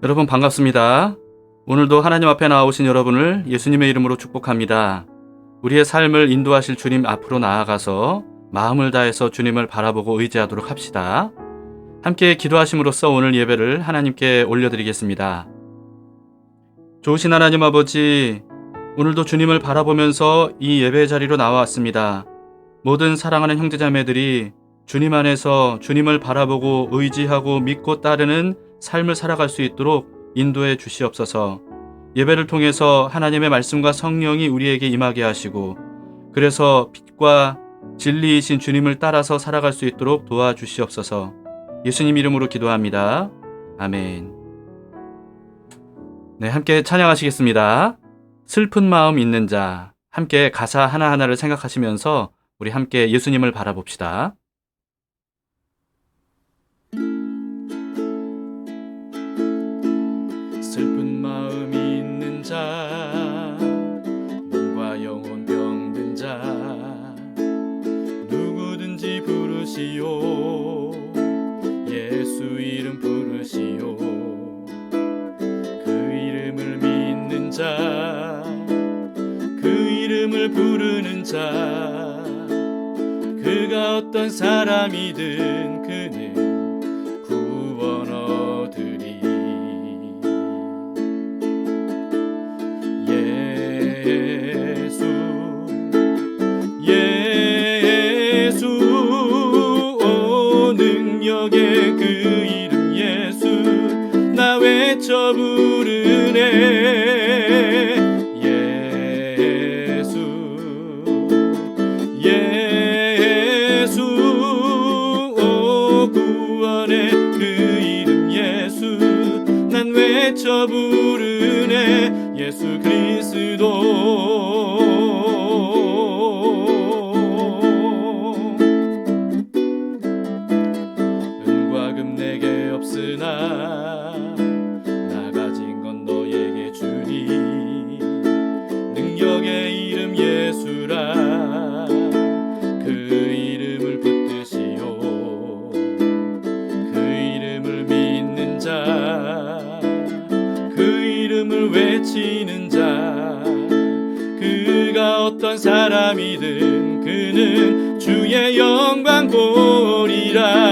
여러분 반갑습니다. 오늘도 하나님 앞에 나오신 여러분을 예수님의 이름으로 축복합니다. 우리의 삶을 인도하실 주님 앞으로 나아가서 마음을 다해서 주님을 바라보고 의지하도록 합시다. 함께 기도하심으로써 오늘 예배를 하나님께 올려드리겠습니다. 좋으신 하나님 아버지, 오늘도 주님을 바라보면서 이 예배 자리로 나와왔습니다. 모든 사랑하는 형제자매들이 주님 안에서 주님을 바라보고 의지하고 믿고 따르는 삶을 살아갈 수 있도록 인도해 주시옵소서. 예배를 통해서 하나님의 말씀과 성령이 우리에게 임하게 하시고, 그래서 빛과 진리이신 주님을 따라서 살아갈 수 있도록 도와주시옵소서. 예수님 이름으로 기도합니다. 아멘. 네, 함께 찬양하시겠습니다. 슬픈 마음 있는 자. 함께 가사 하나하나를 생각하시면서 우리 함께 예수님을 바라봅시다. 슬픈 마음이 있는 자, 몸과 영혼 병든 자, 누구든지 부르시오. 예수 이름 부르시오. 그 이름을 믿는 자, 그 이름을 부르는 자, 그가 어떤 사람이든 그는 구원 얻으리. 예수 오 능력의 그 이름 예수, 나 외쳐 부르네. 예수 오 구원의 그 이름 예수, 난 외쳐 부르네. 예수 그리스도. 은과 금 내게 없으나 나 가진 건 너에게 주니. 능력의 이름 예수라, 그 이름을 붙드시오. 그 이름을 믿는 자, 그 이름을 외치는 자, 그가 어떤 사람이든 그는 주의 영광 보리라.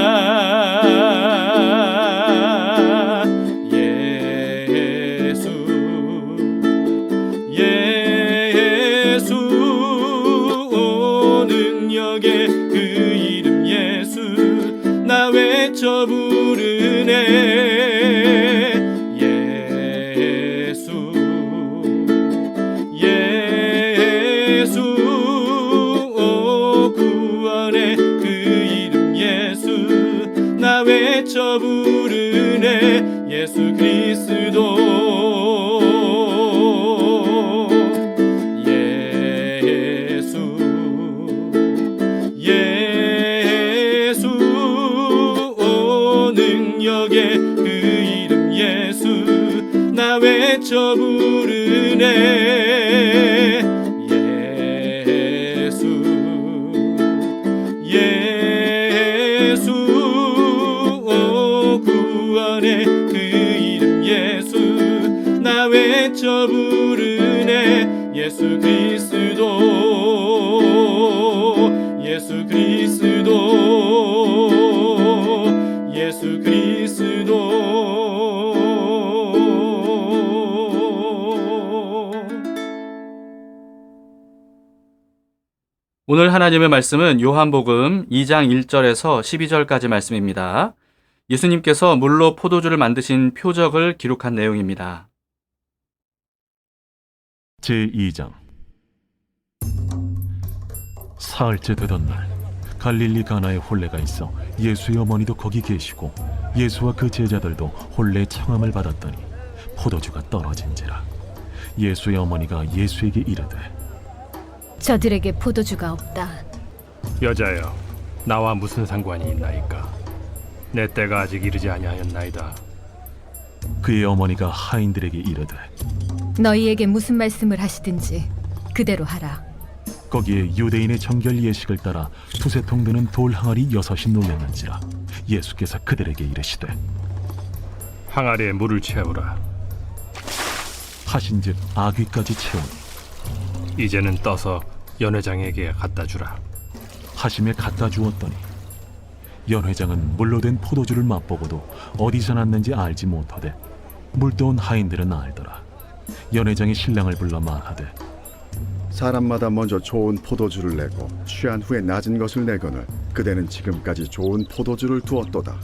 예수 오 능력의 그 이름 예수, 나 외쳐 부르네. 예수 오 구원의 그 이름 예수, 나 외쳐 부르네. 예수 그리스도. 예수 오 능력의 그 이름 예수, 나 외쳐 부르네. 예수 오 구원의 그 이름 예수, 나 외쳐 부르네. 예수 그리스도. 예수 그리스도. 예수 그리스도. 오늘 하나님의 말씀은 요한복음 2장 1절에서 12절까지 말씀입니다. 예수님께서 물로 포도주를 만드신 표적을 기록한 내용입니다. 제2장. 사흘째 되던 날, 갈릴리 가나에 혼례가 있어 예수의 어머니도 거기 계시고 예수와 그 제자들도 혼례 청함을 받았더니 포도주가 떨어진지라. 예수의 어머니가 예수에게 이르되, 저들에게 포도주가 없다. 여자여, 나와 무슨 상관이 있나이까? 내 때가 아직 이르지 아니하였나이다. 그의 어머니가 하인들에게 이르되, 너희에게 무슨 말씀을 하시든지 그대로 하라. 거기에 유대인의 정결 예식을 따라 두세 통 되는 돌 항아리 6이 놓였는지라. 예수께서 그들에게 이르시되, 항아리에 물을 채우라. 하신즉 아귀까지 채우니 이제는 떠서 연회장에게 갖다 주라. 하심에 갖다 주었더니 연회장은 물로 된 포도주를 맛보고도 어디서 났는지 알지 못하되 물떠온 하인들은 알더라. 연회장이 신랑을 불러 말하되 사람마다 먼저 좋은 포도주를 내고 취한 후에 낮은 것을 내거늘 그대는 지금까지 좋은 포도주를 두었도다.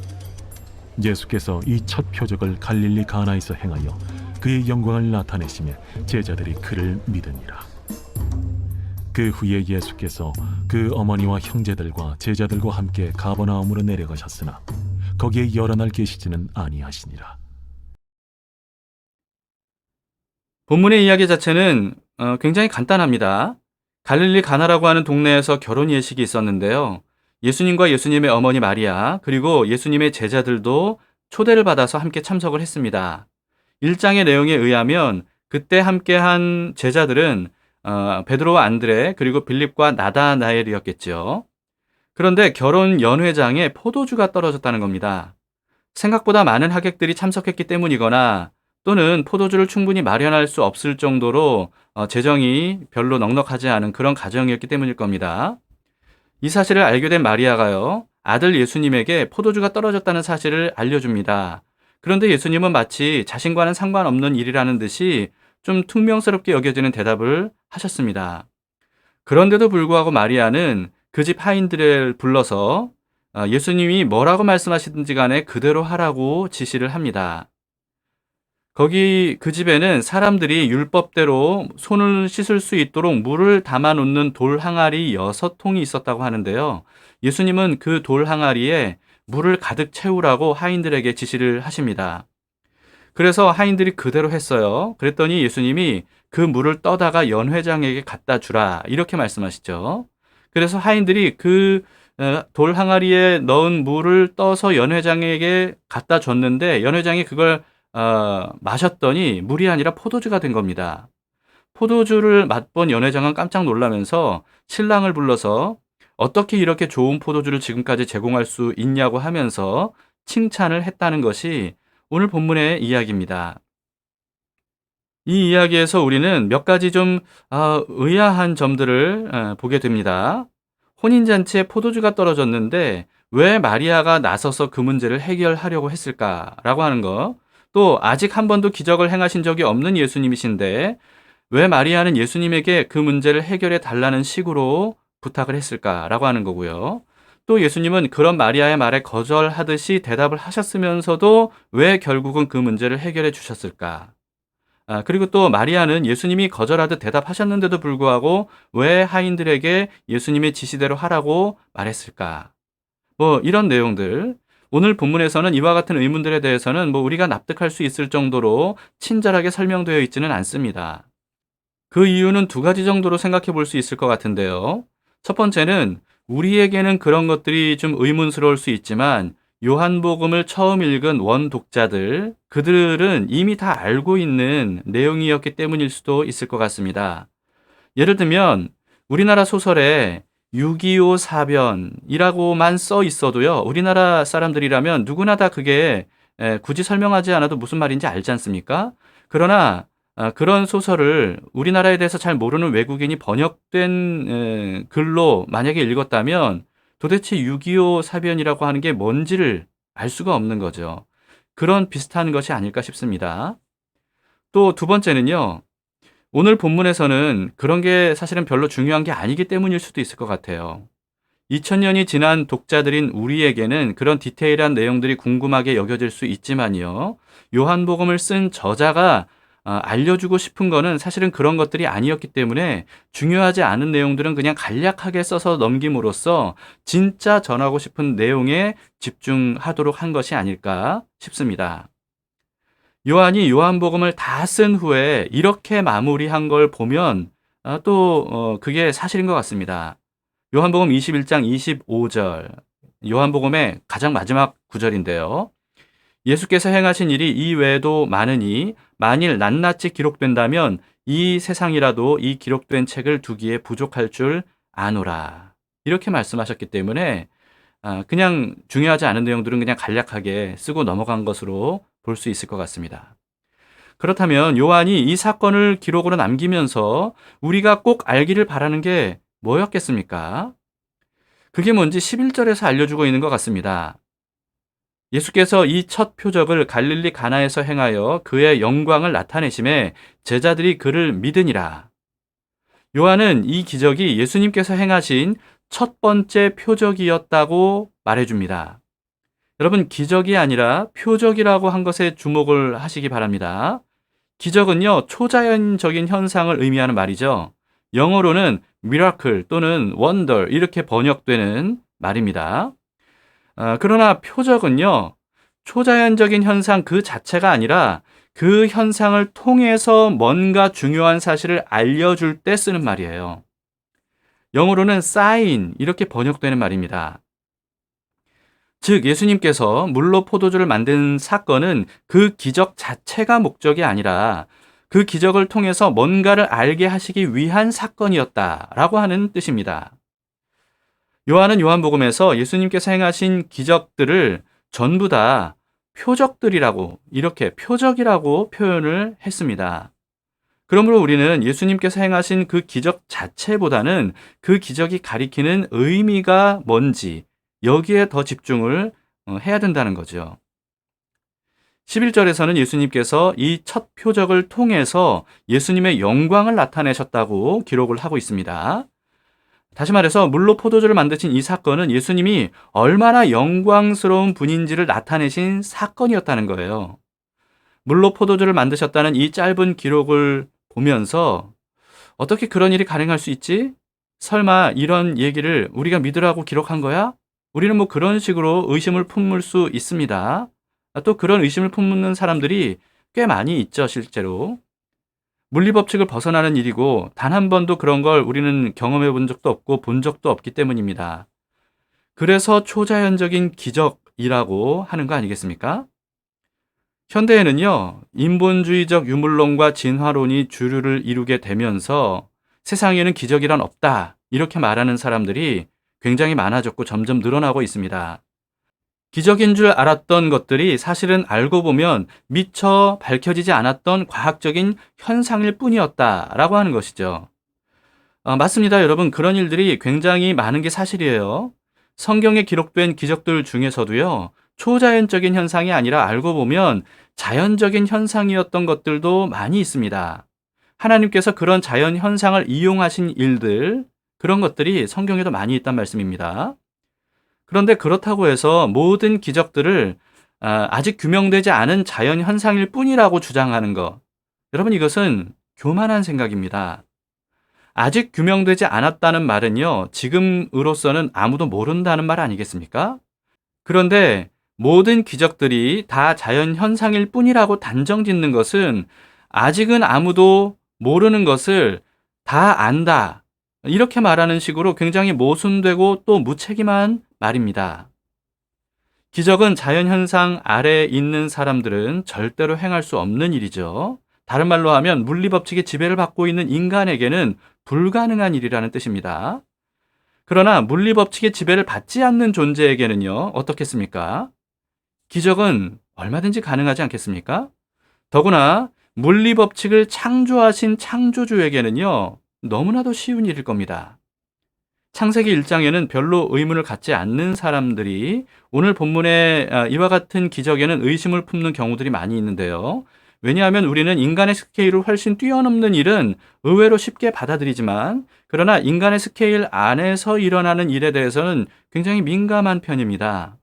예수께서 이 첫 표적을 갈릴리 가나에서 행하여 그의 영광을 나타내시며 제자들이 그를 믿으니라. 그 후에 예수께서 그 어머니와 형제들과 제자들과 함께 가버나움으로 내려가셨으나 거기에 여러 날 계시지는 아니하시니라. 본문의 이야기 자체는 굉장히 간단합니다. 갈릴리 가나라고 하는 동네에서 결혼 예식이 있었는데요. 예수님과 예수님의 어머니 마리아 그리고 예수님의 제자들도 초대를 받아서 함께 참석을 했습니다. 1장의 내용에 의하면 그때 함께한 제자들은 베드로와 안드레 그리고 빌립과 나다나엘이었겠죠. 그런데 결혼 연회장에 포도주가 떨어졌다는 겁니다. 생각보다 많은 하객들이 참석했기 때문이거나 또는 포도주를 충분히 마련할 수 없을 정도로 재정이 별로 넉넉하지 않은 그런 가정이었기 때문일 겁니다. 이 사실을 알게 된 마리아가요, 아들 예수님에게 포도주가 떨어졌다는 사실을 알려줍니다. 그런데 예수님은 마치 자신과는 상관없는 일이라는 듯이 좀 퉁명스럽게 여겨지는 대답을 하셨습니다. 그런데도 불구하고 마리아는 그 집 하인들을 불러서 예수님이 뭐라고 말씀하시든지 간에 그대로 하라고 지시를 합니다. 거기 그 집에는 사람들이 율법대로 손을 씻을 수 있도록 물을 담아 놓는 돌 항아리 6통이 있었다고 하는데요. 예수님은 그 돌 항아리에 물을 가득 채우라고 하인들에게 지시를 하십니다. 그래서 하인들이 그대로 했어요. 그랬더니 예수님이 그 물을 떠다가 연회장에게 갖다 주라 이렇게 말씀하시죠. 그래서 하인들이 그 돌 항아리에 넣은 물을 떠서 연회장에게 갖다 줬는데 연회장이 그걸 마셨더니 물이 아니라 포도주가 된 겁니다. 포도주를 맛본 연회장은 깜짝 놀라면서 신랑을 불러서 어떻게 이렇게 좋은 포도주를 지금까지 제공할 수 있냐고 하면서 칭찬을 했다는 것이 오늘 본문의 이야기입니다. 이 이야기에서 우리는 몇 가지 좀 의아한 점들을 보게 됩니다. 혼인잔치에 포도주가 떨어졌는데 왜 마리아가 나서서 그 문제를 해결하려고 했을까라고 하는 것. 또 아직 한 번도 기적을 행하신 적이 없는 예수님이신데 왜 마리아는 예수님에게 그 문제를 해결해 달라는 식으로 부탁을 했을까라고 하는 거고요. 또 예수님은 그런 마리아의 말에 거절하듯이 대답을 하셨으면서도 왜 결국은 그 문제를 해결해 주셨을까? 그리고 또 마리아는 예수님이 거절하듯 대답하셨는데도 불구하고 왜 하인들에게 예수님의 지시대로 하라고 말했을까? 이런 내용들. 오늘 본문에서는 이와 같은 의문들에 대해서는 우리가 납득할 수 있을 정도로 친절하게 설명되어 있지는 않습니다. 그 이유는 두 가지 정도로 생각해 볼 수 있을 것 같은데요. 첫 번째는 우리에게는 그런 것들이 좀 의문스러울 수 있지만 요한복음을 처음 읽은 원독자들, 그들은 이미 다 알고 있는 내용이었기 때문일 수도 있을 것 같습니다. 예를 들면 우리나라 소설에 6.25 사변이라고만 써 있어도요, 우리나라 사람들이라면 누구나 다 그게 굳이 설명하지 않아도 무슨 말인지 알지 않습니까? 그러나 그런 소설을 우리나라에 대해서 잘 모르는 외국인이 번역된 글로 만약에 읽었다면 도대체 6.25 사변이라고 하는 게 뭔지를 알 수가 없는 거죠. 그런 비슷한 것이 아닐까 싶습니다. 또 두 번째는요, 오늘 본문에서는 그런 게 사실은 별로 중요한 게 아니기 때문일 수도 있을 것 같아요. 2000년이 지난 독자들인 우리에게는 그런 디테일한 내용들이 궁금하게 여겨질 수 있지만요. 요한복음을 쓴 저자가 알려주고 싶은 거는 사실은 그런 것들이 아니었기 때문에 중요하지 않은 내용들은 그냥 간략하게 써서 넘김으로써 진짜 전하고 싶은 내용에 집중하도록 한 것이 아닐까 싶습니다. 요한이 요한복음을 다 쓴 후에 이렇게 마무리한 걸 보면 그게 사실인 것 같습니다. 요한복음 21장 25절, 요한복음의 가장 마지막 구절인데요. 예수께서 행하신 일이 이 외에도 많으니 만일 낱낱이 기록된다면 이 세상이라도 이 기록된 책을 두기에 부족할 줄 아노라. 이렇게 말씀하셨기 때문에 그냥 중요하지 않은 내용들은 그냥 간략하게 쓰고 넘어간 것으로 볼 볼 수 있을 것 같습니다. 그렇다면 요한이 이 사건을 기록으로 남기면서 우리가 꼭 알기를 바라는 게 뭐였겠습니까? 그게 뭔지 11절에서 알려주고 있는 것 같습니다. 예수께서 이 첫 표적을 갈릴리 가나에서 행하여 그의 영광을 나타내심에 제자들이 그를 믿으니라. 요한은 이 기적이 예수님께서 행하신 첫 번째 표적이었다고 말해줍니다. 여러분, 기적이 아니라 표적이라고 한 것에 주목을 하시기 바랍니다. 기적은요, 초자연적인 현상을 의미하는 말이죠. 영어로는 miracle 또는 wonder 이렇게 번역되는 말입니다. 그러나 표적은요, 초자연적인 현상 그 자체가 아니라 그 현상을 통해서 뭔가 중요한 사실을 알려줄 때 쓰는 말이에요. 영어로는 sign 이렇게 번역되는 말입니다. 즉 예수님께서 물로 포도주를 만든 사건은 그 기적 자체가 목적이 아니라 그 기적을 통해서 뭔가를 알게 하시기 위한 사건이었다라고 하는 뜻입니다. 요한은 요한복음에서 예수님께서 행하신 기적들을 전부 다 표적들이라고, 이렇게 표적이라고 표현을 했습니다. 그러므로 우리는 예수님께서 행하신 그 기적 자체보다는 그 기적이 가리키는 의미가 뭔지 여기에 더 집중을 해야 된다는 거죠. 11절에서는 예수님께서 이 첫 표적을 통해서 예수님의 영광을 나타내셨다고 기록을 하고 있습니다. 다시 말해서 물로 포도주를 만드신 이 사건은 예수님이 얼마나 영광스러운 분인지를 나타내신 사건이었다는 거예요. 물로 포도주를 만드셨다는 이 짧은 기록을 보면서 어떻게 그런 일이 가능할 수 있지? 설마 이런 얘기를 우리가 믿으라고 기록한 거야? 우리는 뭐 그런 식으로 의심을 품을 수 있습니다. 또 그런 의심을 품는 사람들이 꽤 많이 있죠, 실제로. 물리법칙을 벗어나는 일이고 단 한 번도 그런 걸 우리는 경험해 본 적도 없고 본 적도 없기 때문입니다. 그래서 초자연적인 기적이라고 하는 거 아니겠습니까? 현대에는요, 인본주의적 유물론과 진화론이 주류를 이루게 되면서 세상에는 기적이란 없다 이렇게 말하는 사람들이 굉장히 많아졌고 점점 늘어나고 있습니다. 기적인 줄 알았던 것들이 사실은 알고 보면 미처 밝혀지지 않았던 과학적인 현상일 뿐이었다라고 하는 것이죠. 맞습니다, 여러분. 그런 일들이 굉장히 많은 게 사실이에요. 성경에 기록된 기적들 중에서도요, 초자연적인 현상이 아니라 알고 보면 자연적인 현상이었던 것들도 많이 있습니다. 하나님께서 그런 자연 현상을 이용하신 일들, 그런 것들이 성경에도 많이 있단 말씀입니다. 그런데 그렇다고 해서 모든 기적들을 아직 규명되지 않은 자연 현상일 뿐이라고 주장하는 것, 여러분 이것은 교만한 생각입니다. 아직 규명되지 않았다는 말은요, 지금으로서는 아무도 모른다는 말 아니겠습니까? 그런데 모든 기적들이 다 자연 현상일 뿐이라고 단정 짓는 것은 아직은 아무도 모르는 것을 다 안다, 이렇게 말하는 식으로 굉장히 모순되고 또 무책임한 말입니다. 기적은 자연현상 아래에 있는 사람들은 절대로 행할 수 없는 일이죠. 다른 말로 하면 물리법칙의 지배를 받고 있는 인간에게는 불가능한 일이라는 뜻입니다. 그러나 물리법칙의 지배를 받지 않는 존재에게는요, 어떻겠습니까? 기적은 얼마든지 가능하지 않겠습니까? 더구나 물리법칙을 창조하신 창조주에게는요, 너무나도 쉬운 일일 겁니다. 창세기 1장에는 별로 의문을 갖지 않는 사람들이 오늘 본문의 이와 같은 기적에는 의심을 품는 경우들이 많이 있는데요. 왜냐하면 우리는 인간의 스케일을 훨씬 뛰어넘는 일은 의외로 쉽게 받아들이지만, 그러나 인간의 스케일 안에서 일어나는 일에 대해서는 굉장히 민감한 편입니다.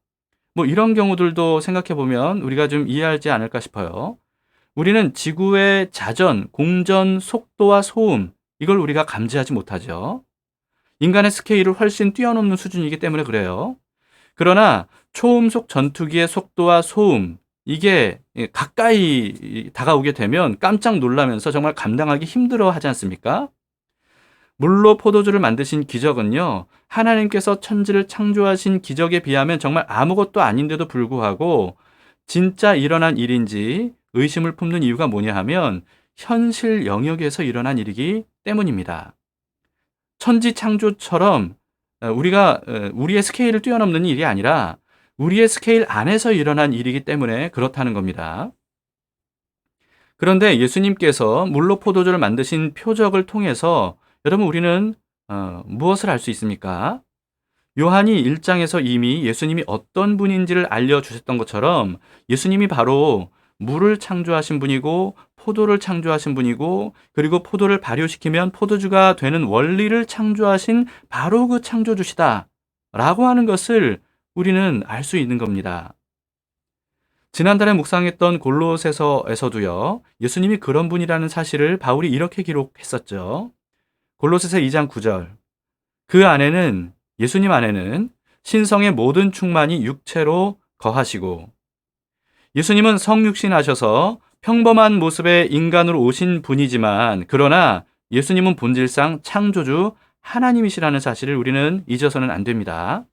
뭐 이런 경우들도 생각해 보면 우리가 좀 이해하지 않을까 싶어요. 우리는 지구의 자전, 공전, 속도와 소음, 이걸 우리가 감지하지 못하죠. 인간의 스케일을 훨씬 뛰어넘는 수준이기 때문에 그래요. 그러나 초음속 전투기의 속도와 소음, 이게 가까이 다가오게 되면 깜짝 놀라면서 정말 감당하기 힘들어 하지 않습니까? 물로 포도주를 만드신 기적은요, 하나님께서 천지를 창조하신 기적에 비하면 정말 아무것도 아닌데도 불구하고 진짜 일어난 일인지 의심을 품는 이유가 뭐냐 하면 현실 영역에서 일어난 일이기 때문입니다. 천지 창조처럼 우리의 스케일을 뛰어넘는 일이 아니라 우리의 스케일 안에서 일어난 일이기 때문에 그렇다는 겁니다. 그런데 예수님께서 물로 포도주를 만드신 표적을 통해서 여러분 우리는 무엇을 알 수 있습니까? 요한이 1장에서 이미 예수님이 어떤 분인지를 알려주셨던 것처럼 예수님이 바로 물을 창조하신 분이고 포도를 창조하신 분이고 그리고 포도를 발효시키면 포도주가 되는 원리를 창조하신 바로 그 창조주시다 라고 하는 것을 우리는 알 수 있는 겁니다. 지난달에 묵상했던 골로새서에서도요, 예수님이 그런 분이라는 사실을 바울이 이렇게 기록했었죠. 골로새서 2장 9절. 그 안에는, 예수님 안에는 신성의 모든 충만이 육체로 거하시고, 예수님은 성육신하셔서 평범한 모습의 인간으로 오신 분이지만, 그러나 예수님은 본질상 창조주 하나님이시라는 사실을 우리는 잊어서는 안 됩니다.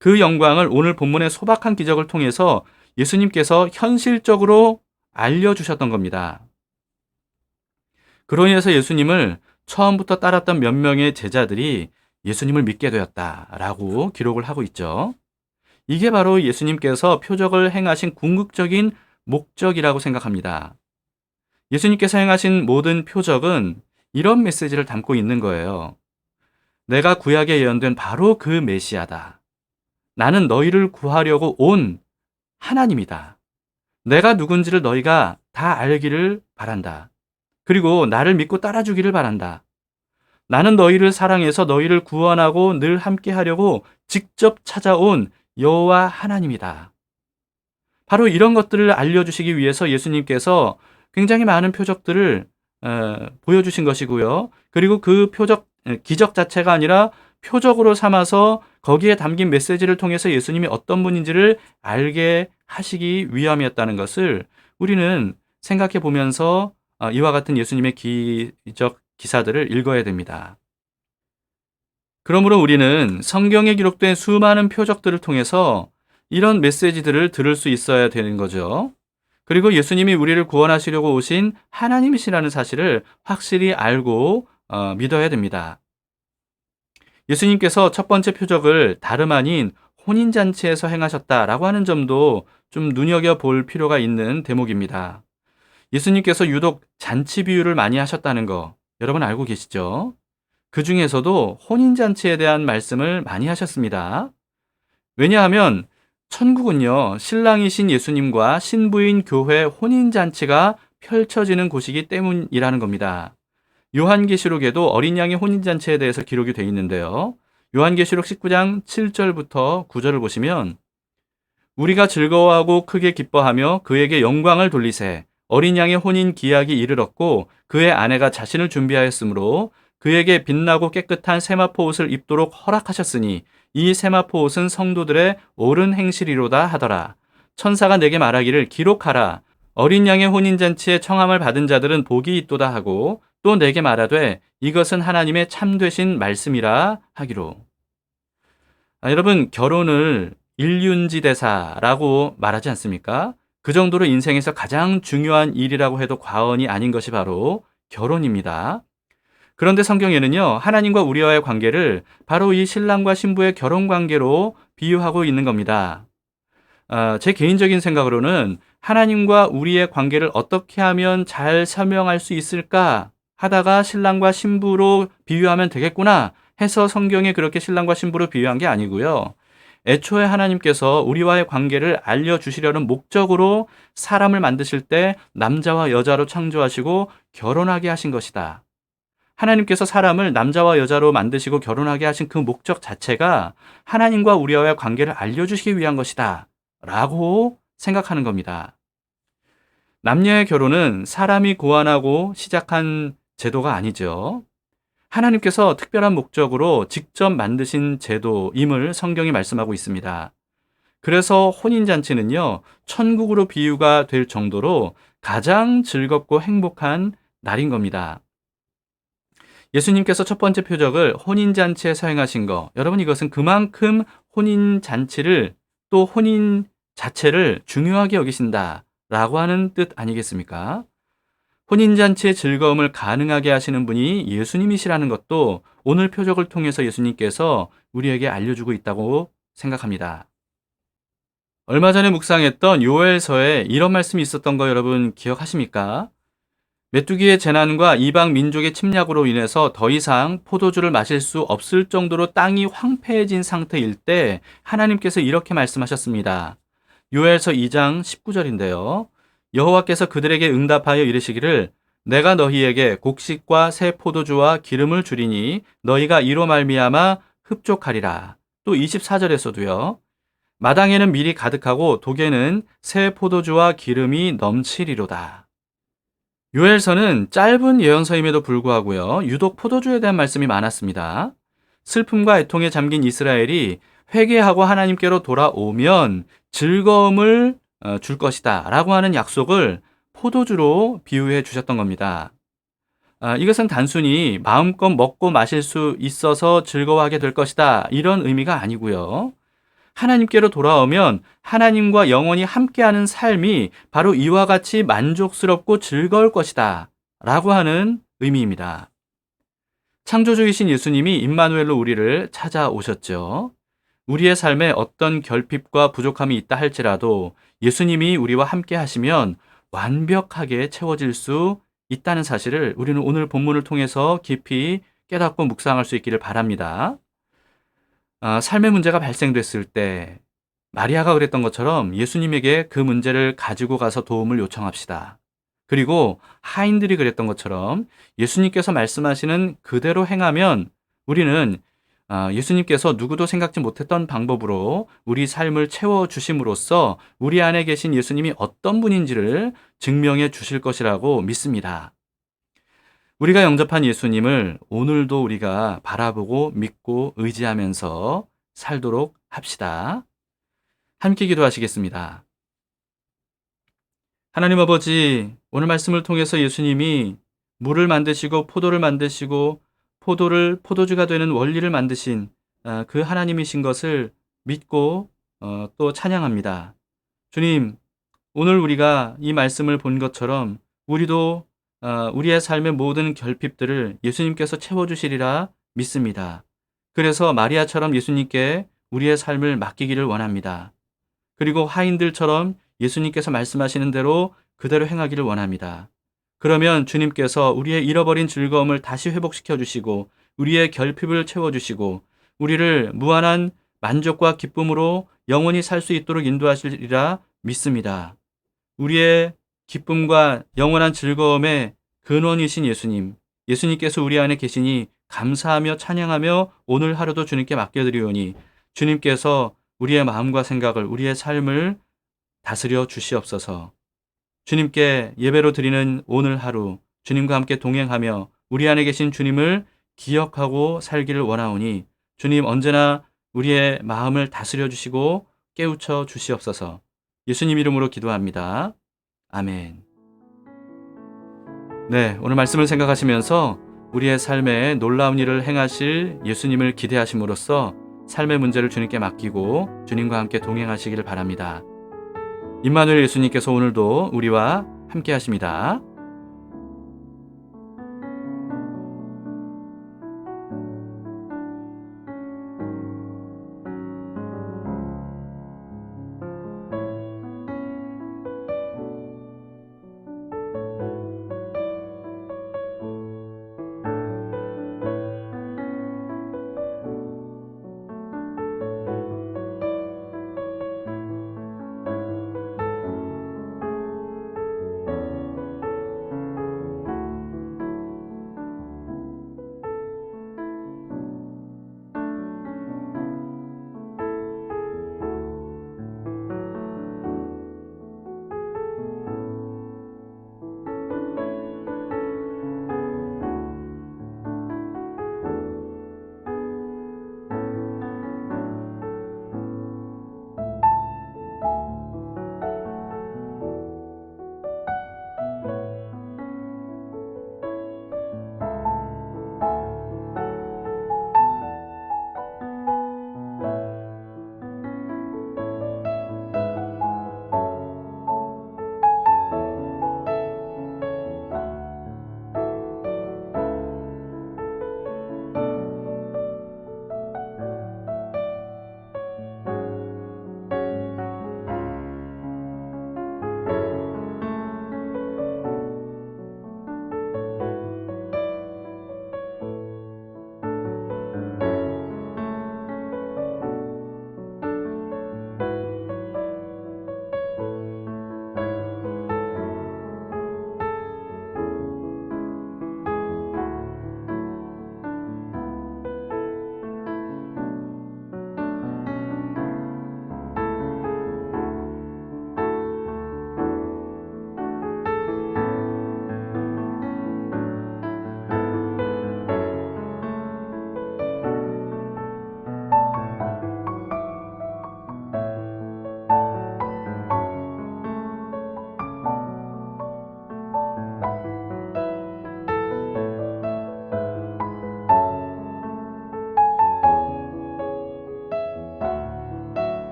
그 영광을 오늘 본문의 소박한 기적을 통해서 예수님께서 현실적으로 알려주셨던 겁니다. 그로 인해서 예수님을 처음부터 따랐던 몇 명의 제자들이 예수님을 믿게 되었다라고 기록을 하고 있죠. 이게 바로 예수님께서 표적을 행하신 궁극적인 목적이라고 생각합니다. 예수님께서 행하신 모든 표적은 이런 메시지를 담고 있는 거예요. 내가 구약에 예언된 바로 그 메시아다. 나는 너희를 구하려고 온 하나님이다. 내가 누군지를 너희가 다 알기를 바란다. 그리고 나를 믿고 따라주기를 바란다. 나는 너희를 사랑해서 너희를 구원하고 늘 함께 하려고 직접 찾아온 여호와 하나님이다. 바로 이런 것들을 알려주시기 위해서 예수님께서 굉장히 많은 표적들을 보여주신 것이고요. 그리고 그 기적 자체가 아니라 표적으로 삼아서 거기에 담긴 메시지를 통해서 예수님이 어떤 분인지를 알게 하시기 위함이었다는 것을 우리는 생각해 보면서 이와 같은 예수님의 기적 기사들을 읽어야 됩니다. 그러므로 우리는 성경에 기록된 수많은 표적들을 통해서 이런 메시지들을 들을 수 있어야 되는 거죠. 그리고 예수님이 우리를 구원하시려고 오신 하나님이시라는 사실을 확실히 알고 믿어야 됩니다. 예수님께서 첫 번째 표적을 다름 아닌 혼인잔치에서 행하셨다라고 하는 점도 좀 눈여겨볼 필요가 있는 대목입니다. 예수님께서 유독 잔치 비유를 많이 하셨다는 거 여러분 알고 계시죠? 그 중에서도 혼인잔치에 대한 말씀을 많이 하셨습니다. 왜냐하면 천국은요, 신랑이신 예수님과 신부인 교회 혼인잔치가 펼쳐지는 곳이기 때문이라는 겁니다. 요한계시록에도 어린 양의 혼인잔치에 대해서 기록이 되어 있는데요. 요한계시록 19장 7절부터 9절을 보시면 우리가 즐거워하고 크게 기뻐하며 그에게 영광을 돌리세 어린 양의 혼인 기약이 이르렀고 그의 아내가 자신을 준비하였으므로 그에게 빛나고 깨끗한 세마포 옷을 입도록 허락하셨으니 이 세마포 옷은 성도들의 옳은 행실이로다 하더라. 천사가 내게 말하기를 기록하라. 어린 양의 혼인잔치에 청함을 받은 자들은 복이 있도다 하고 또 내게 말하되 이것은 하나님의 참되신 말씀이라 하기로. 여러분 결혼을 일륜지대사라고 말하지 않습니까? 그 정도로 인생에서 가장 중요한 일이라고 해도 과언이 아닌 것이 바로 결혼입니다. 그런데 성경에는요, 하나님과 우리와의 관계를 바로 이 신랑과 신부의 결혼 관계로 비유하고 있는 겁니다. 제 개인적인 생각으로는 하나님과 우리의 관계를 어떻게 하면 잘 설명할 수 있을까 하다가 신랑과 신부로 비유하면 되겠구나 해서 성경에 그렇게 신랑과 신부로 비유한 게 아니고요. 애초에 하나님께서 우리와의 관계를 알려주시려는 목적으로 사람을 만드실 때 남자와 여자로 창조하시고 결혼하게 하신 것이다. 하나님께서 사람을 남자와 여자로 만드시고 결혼하게 하신 그 목적 자체가 하나님과 우리와의 관계를 알려주시기 위한 것이다 라고 생각하는 겁니다. 남녀의 결혼은 사람이 고안하고 시작한 제도가 아니죠. 하나님께서 특별한 목적으로 직접 만드신 제도임을 성경이 말씀하고 있습니다. 그래서 혼인잔치는요, 천국으로 비유가 될 정도로 가장 즐겁고 행복한 날인 겁니다. 예수님께서 첫 번째 표적을 혼인잔치에서 행하신 거, 여러분 이것은 그만큼 혼인잔치를 또 혼인 자체를 중요하게 여기신다라고 하는 뜻 아니겠습니까? 혼인잔치의 즐거움을 가능하게 하시는 분이 예수님이시라는 것도 오늘 표적을 통해서 예수님께서 우리에게 알려주고 있다고 생각합니다. 얼마 전에 묵상했던 요엘서에 이런 말씀이 있었던 거 여러분 기억하십니까? 메뚜기의 재난과 이방 민족의 침략으로 인해서 더 이상 포도주를 마실 수 없을 정도로 땅이 황폐해진 상태일 때 하나님께서 이렇게 말씀하셨습니다. 요엘서 2장 19절인데요. 여호와께서 그들에게 응답하여 이르시기를 내가 너희에게 곡식과 새 포도주와 기름을 주리니 너희가 이로 말미암아 흡족하리라. 또 24절에서도요. 마당에는 밀이 가득하고 독에는 새 포도주와 기름이 넘치리로다. 요엘서는 짧은 예언서임에도 불구하고요. 유독 포도주에 대한 말씀이 많았습니다. 슬픔과 애통에 잠긴 이스라엘이 회개하고 하나님께로 돌아오면 즐거움을 줄 것이다 라고 하는 약속을 포도주로 비유해 주셨던 겁니다. 이것은 단순히 마음껏 먹고 마실 수 있어서 즐거워하게 될 것이다 이런 의미가 아니고요. 하나님께로 돌아오면 하나님과 영원히 함께하는 삶이 바로 이와 같이 만족스럽고 즐거울 것이다 라고 하는 의미입니다. 창조주이신 예수님이 임마누엘로 우리를 찾아오셨죠. 우리의 삶에 어떤 결핍과 부족함이 있다 할지라도 예수님이 우리와 함께 하시면 완벽하게 채워질 수 있다는 사실을 우리는 오늘 본문을 통해서 깊이 깨닫고 묵상할 수 있기를 바랍니다. 삶의 문제가 발생됐을 때 마리아가 그랬던 것처럼 예수님에게 그 문제를 가지고 가서 도움을 요청합시다. 그리고 하인들이 그랬던 것처럼 예수님께서 말씀하시는 그대로 행하면 우리는 예수님께서 누구도 생각지 못했던 방법으로 우리 삶을 채워주심으로써 우리 안에 계신 예수님이 어떤 분인지를 증명해 주실 것이라고 믿습니다. 우리가 영접한 예수님을 오늘도 우리가 바라보고 믿고 의지하면서 살도록 합시다. 함께 기도하시겠습니다. 하나님 아버지, 오늘 말씀을 통해서 예수님이 물을 만드시고 포도를 만드시고 포도를 포도주가 되는 원리를 만드신 그 하나님이신 것을 믿고 또 찬양합니다. 주님, 오늘 우리가 이 말씀을 본 것처럼 우리도 우리의 삶의 모든 결핍들을 예수님께서 채워주시리라 믿습니다. 그래서 마리아처럼 예수님께 우리의 삶을 맡기기를 원합니다. 그리고 하인들처럼 예수님께서 말씀하시는 대로 그대로 행하기를 원합니다. 그러면 주님께서 우리의 잃어버린 즐거움을 다시 회복시켜 주시고 우리의 결핍을 채워주시고 우리를 무한한 만족과 기쁨으로 영원히 살 수 있도록 인도하시리라 믿습니다. 우리의 기쁨과 영원한 즐거움의 근원이신 예수님, 예수님께서 우리 안에 계시니 감사하며 찬양하며 오늘 하루도 주님께 맡겨드리오니 주님께서 우리의 마음과 생각을, 우리의 삶을 다스려 주시옵소서. 주님께 예배로 드리는 오늘 하루 주님과 함께 동행하며 우리 안에 계신 주님을 기억하고 살기를 원하오니 주님 언제나 우리의 마음을 다스려 주시고 깨우쳐 주시옵소서. 예수님 이름으로 기도합니다. 아멘. 네, 오늘 말씀을 생각하시면서 우리의 삶에 놀라운 일을 행하실 예수님을 기대하심으로써 삶의 문제를 주님께 맡기고 주님과 함께 동행하시기를 바랍니다. 임마누엘 예수님께서 오늘도 우리와 함께 하십니다.